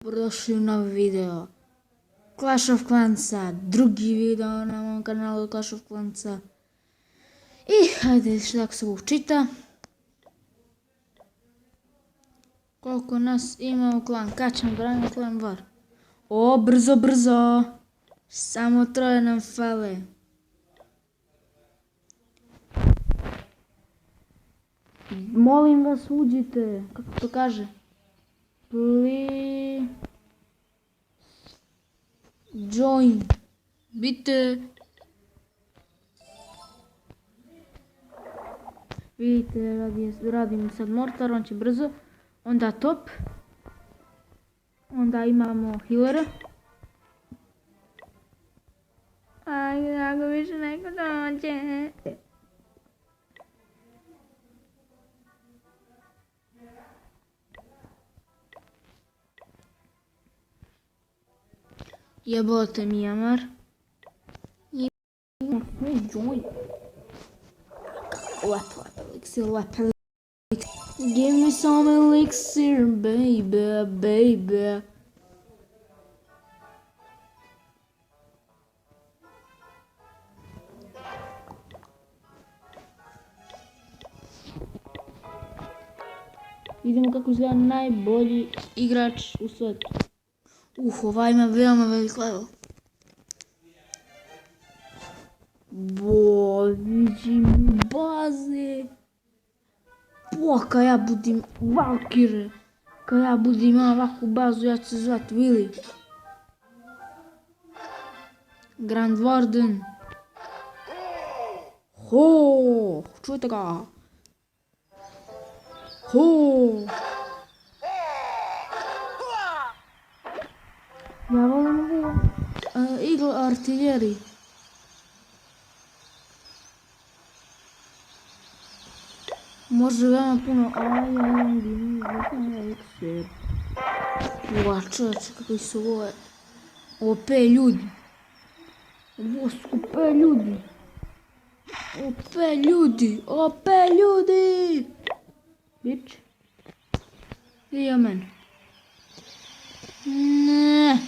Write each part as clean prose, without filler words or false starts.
Dobrodošli u novi video Clash of Clansa, drugi video na mom kanalu Clash of Clansa. I hajde tako se učita. Koliko nas ima u klan, kad ćemo braniti klan var? O, brzo, brzo! Samo troje nam fale. Molim vas, uđite, kako to kaže? Please join. Vidite, radim sad mortar, on će brzo. Onda top. Onda imamo healera. Ajde, ako više neko dođe. Jebote mi Jamar. Elixir. Give me some elixir, baby. Vidimo kako izgleda najbolji igrač u svijetu. Ovaj ima veoma velik level. Vidim baze. Kad ja budim Valkyrie, kad ja budim imao ovakvu bazu, ja ću se zvat Willy. Grand Warden. Ho, čujte ga. Ho. Ja volim ovo Eagle artiljerij. Može veoma puno. Elixir. Ova čovječe, kakvi su ovo OP ljudi. Ovo su OP ljudi. OP ljudi. Bić. Dio meni. Ne.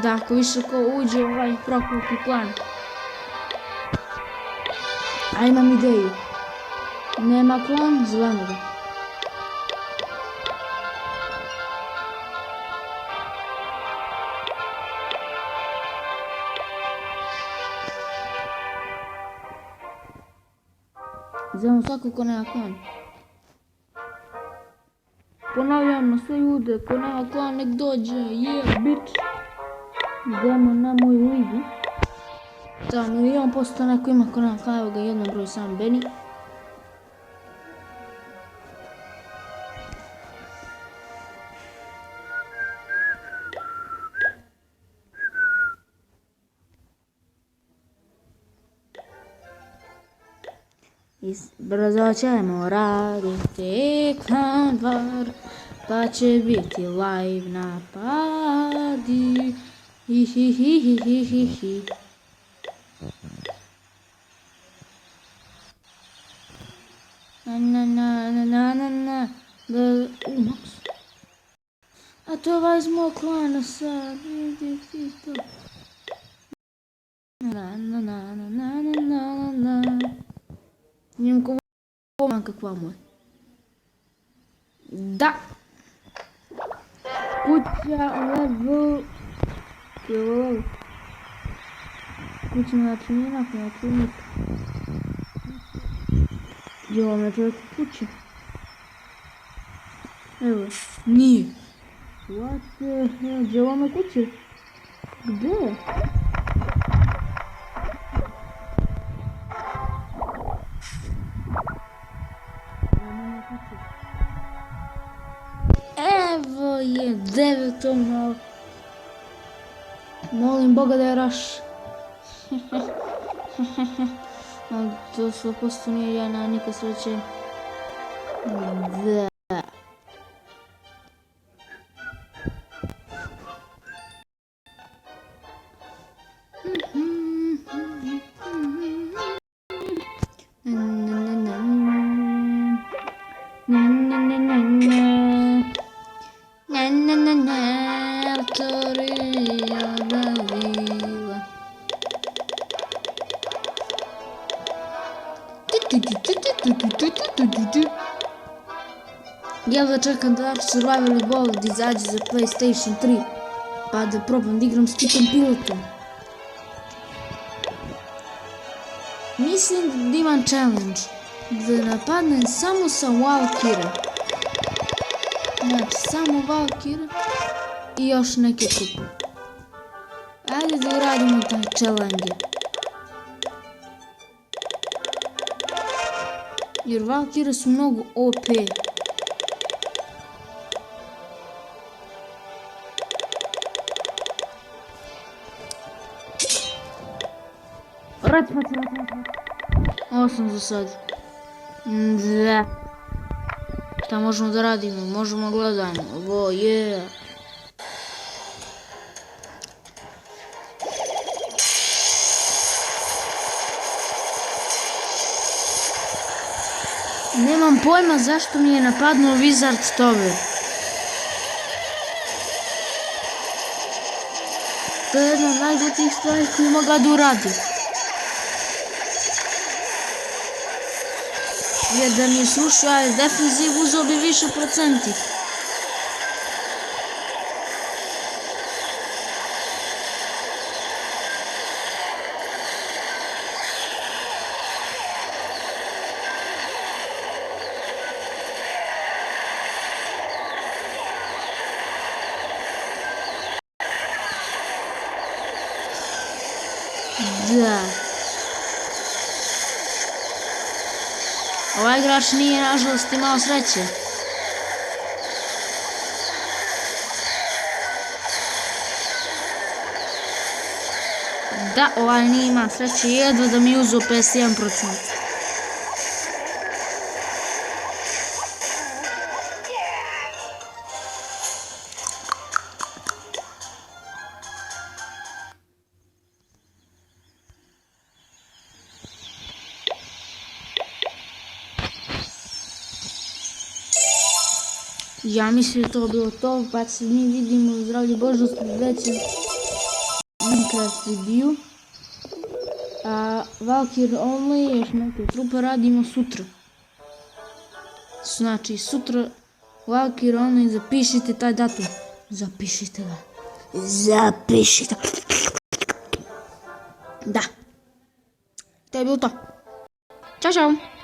Da, ako više ko uđe u ovaj prokletni klan. A imam ideju. Nema klan, zovemo ga. Zovemo svako ko nema klan. Ponavljam na sve ljude, ko nema klan nek dođe, bitch. Idemo na moju ligu. Da, 1% neko ima ko nema klan, evo ga jedan broj sam Benny. Brzo ćemo raditi klan var, pa će biti live napadi. Hihihihihihi. Na. Max. A to je ovaj iz mog klana sad. Vidi to. Na. Nijem ko vam kakva moj. Da. Kuća level. Kuća načinjena, načinjena. Gdje vam je čovjek u kući? Evo, nije. What the hell, gdje vam je kući? Gdje? Evo je 9:00. Molim Boga da je rush. Ali to 100% nije ja na nikad sreće. Da. Ja da čekam da Ark Survival Evolved izađe za PlayStation 3 pa da probam da igram s kitom pilotom. Mislim da imam challenge da napadnem samo sa Valkyrie. Znači samo Valkyrie i još neke trupe. Ajde da uradimo taj challenge. Jer Valkyrie su mnogo OP. Rat. Ovo sam za sad. Da. Šta možemo da radimo? Možemo gledamo. Ovo je. Nemam pojma zašto mi je napadnuo Wizard Tower. To je jedna od najgotijih stvari koju mogla da uradi. Jer da mi je slušao, ja je defenziv uzeo bi više procenti. Da. Ovaj igrač nije nažalost imao sreće. Da, ovaj nije imao sreće, jedva da mi uzeo 51%. Ja mislim da je to bilo to, pa se mi vidimo, zdravlje Bože, u sljedećem Minecraft videu. A Valkyrie Only i još neke trupe radimo sutra. Znači sutra Valkyrie Only, zapišite taj datum. Zapišite ga. Zapišite. Da. To je bilo to. Ćao, čao.